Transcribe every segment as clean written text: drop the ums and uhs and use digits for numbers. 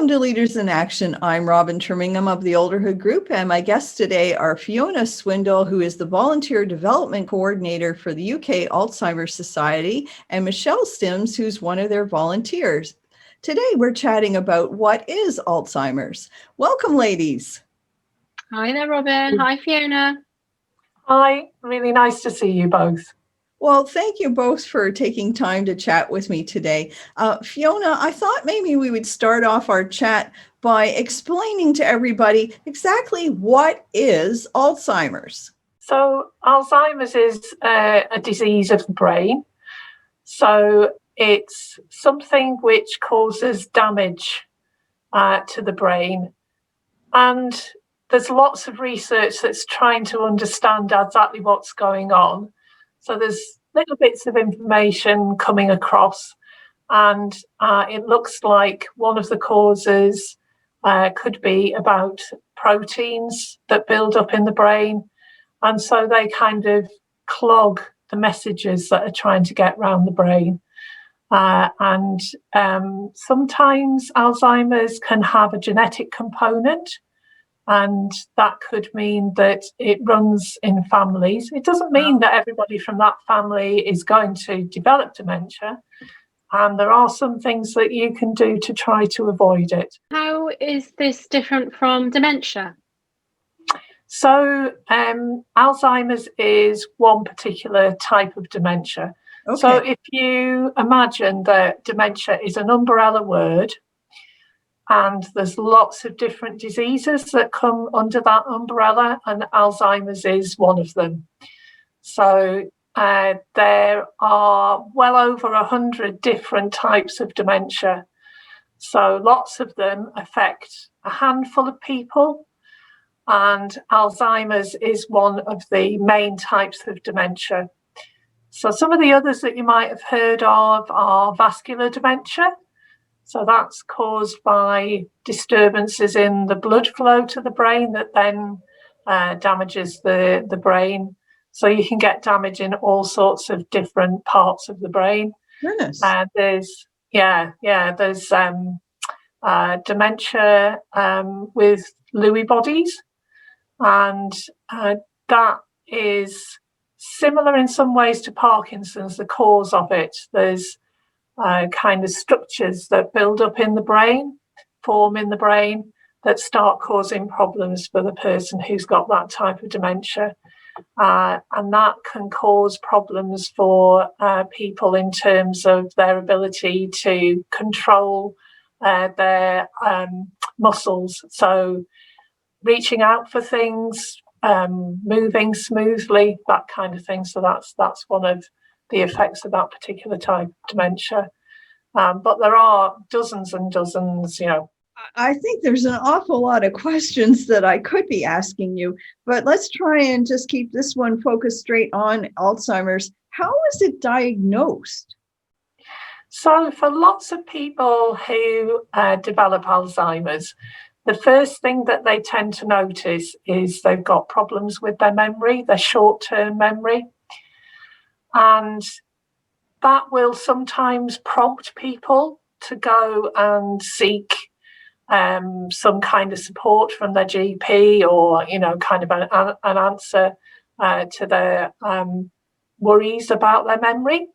Welcome to Leaders in Action. I'm Robin Termingham of the Olderhood Group, and my guests today are Fiona Swindell, who is the Volunteer Development Coordinator for the UK Alzheimer's Society, and Michelle Stims, who's one of their volunteers. Today, we're chatting about what is Alzheimer's. Welcome, ladies. Hi there, Robin. Hi, Fiona. Hi, really nice to see you both. Well, thank you both for taking time to chat with me today. Fiona, I thought maybe we would start off our chat by explaining to everybody exactly what is Alzheimer's. So Alzheimer's is a disease of the brain. So it's something which causes damage to the brain. And there's lots of research that's trying to understand exactly what's going on. So there's little bits of information coming across, and it looks like one of the causes could be about proteins that build up in the brain. And so they kind of clog the messages that are trying to get around the brain. And sometimes Alzheimer's can have a genetic component. And that could mean that it runs in families. It doesn't mean that everybody from that family is going to develop dementia. And there are some things that you can do to try to avoid it. How is this different from dementia? So Alzheimer's is one particular type of dementia. Okay. So if you imagine that dementia is an umbrella word, and there's lots of different diseases that come under that umbrella, and Alzheimer's is one of them. So there are well over 100 different types of dementia. So lots of them affect a handful of people, and Alzheimer's is one of the main types of dementia. So some of the others that you might have heard of are vascular dementia. So that's caused by disturbances in the blood flow to the brain that then damages the brain. So you can get damage in all sorts of different parts of the brain. Goodness. There's dementia with Lewy bodies, and that is similar in some ways to Parkinson's, the cause of it. There's kind of structures that build up in the brain, form in the brain, that start causing problems for the person who's got that type of dementia. And that can cause problems for people in terms of their ability to control their muscles. So reaching out for things, moving smoothly, that kind of thing. So that's one of the effects of that particular type of dementia. But there are dozens and dozens, I think there's an awful lot of questions that I could be asking you, but let's try and just keep this one focused straight on Alzheimer's. How is it diagnosed? So for lots of people who develop Alzheimer's, the first thing that they tend to notice is they've got problems with their memory, their short-term memory. And that will sometimes prompt people to go and seek some kind of support from their GP, or, kind of an answer to their worries about their memory.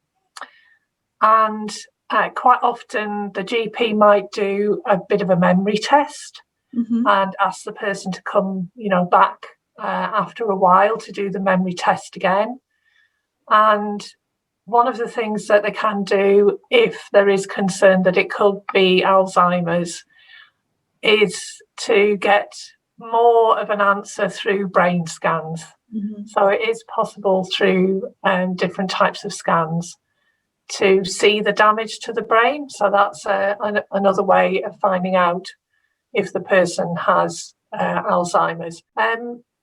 And quite often the GP might do a bit of a memory test and ask the person to come, back after a while to do the memory test again. And one of the things that they can do, if there is concern that it could be Alzheimer's, is to get more of an answer through brain scans. So it is possible through different types of scans to see the damage to the brain. So that's another way of finding out if the person has Alzheimer's.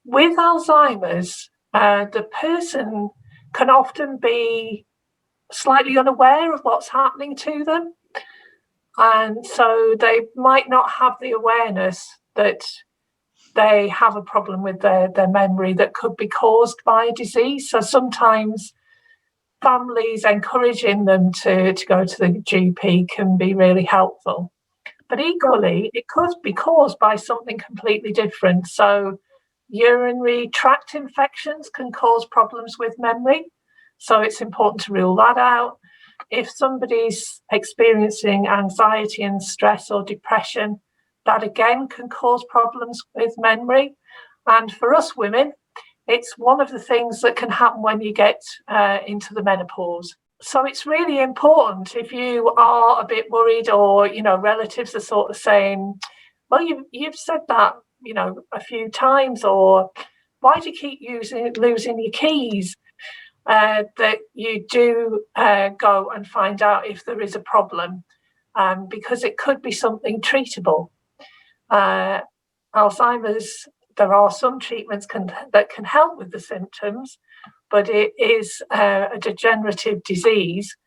With Alzheimer's, the person can often be slightly unaware of what's happening to them. And so they might not have the awareness that they have a problem with their memory that could be caused by a disease. So sometimes families encouraging them to go to the GP can be really helpful. But equally, it could be caused by something completely different. So urinary tract infections can cause problems with memory. So it's important to rule that out. If somebody's experiencing anxiety and stress or depression, that again can cause problems with memory. And for us women, it's one of the things that can happen when you get into the menopause. So it's really important if you are a bit worried, or, relatives are sort of saying, well, you've said that, a few times, or why do you keep losing your keys? That you do go and find out if there is a problem, because it could be something treatable. Alzheimer's, there are some treatments that can help with the symptoms, but it is a degenerative disease.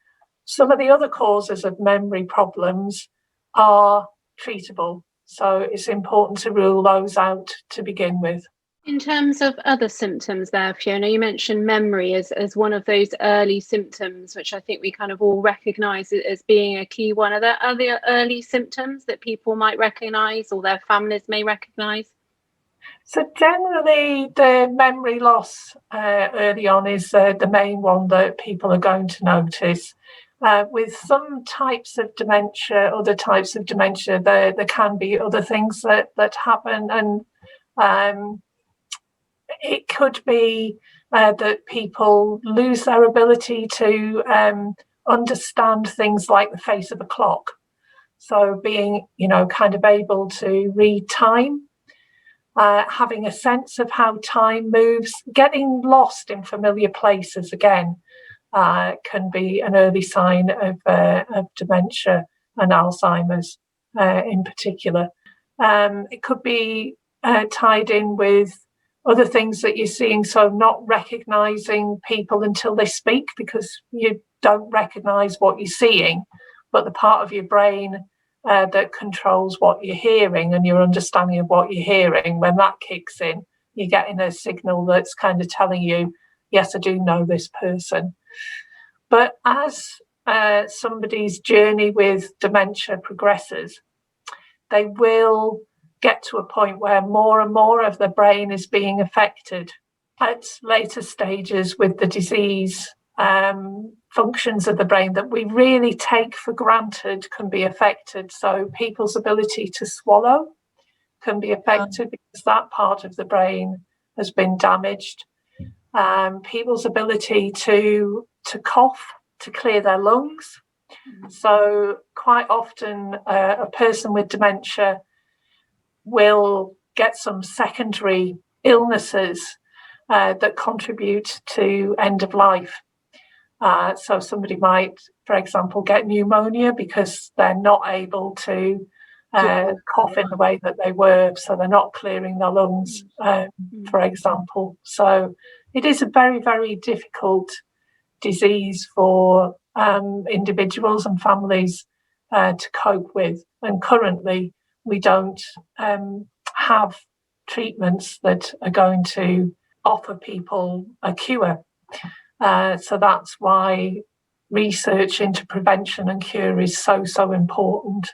Some of the other causes of memory problems are treatable, so it's important to rule those out to begin with. In terms of other symptoms there, Fiona, you mentioned memory as one of those early symptoms, which I think we kind of all recognise as being a key one. Are there other early symptoms that people might recognise or their families may recognise? So generally, the memory loss early on is the main one that people are going to notice. With some types of dementia, other types of dementia, there can be other things that happen, and it could be that people lose their ability to understand things like the face of a clock. So being, kind of able to read time, having a sense of how time moves, getting lost in familiar places again can be an early sign of dementia and Alzheimer's in particular. It could be tied in with other things that you're seeing, so not recognising people until they speak, because you don't recognise what you're seeing, but the part of your brain that controls what you're hearing and your understanding of what you're hearing, when that kicks in, you're getting a signal that's kind of telling you, yes, I do know this person. But as somebody's journey with dementia progresses, they will get to a point where more and more of the brain is being affected. At later stages with the disease, functions of the brain that we really take for granted can be affected. So people's ability to swallow can be affected because that part of the brain has been damaged. People's ability to cough, to clear their lungs. So quite often a person with dementia will get some secondary illnesses that contribute to end of life. So somebody might, for example, get pneumonia because they're not able to cough in the way that they were, so they're not clearing their lungs, for example. So it is a very, very difficult disease for individuals and families to cope with. And currently, we don't have treatments that are going to offer people a cure. So that's why research into prevention and cure is so important.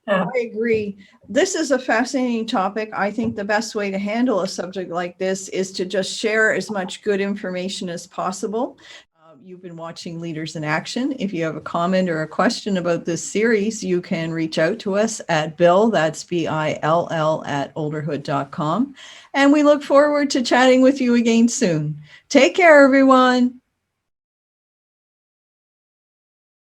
I agree. This is a fascinating topic. I think the best way to handle a subject like this is to just share as much good information as possible. You've been watching Leaders in Action. If you have a comment or a question about this series, you can reach out to us at Bill, that's BILL, @olderhood.com. And we look forward to chatting with you again soon. Take care, everyone.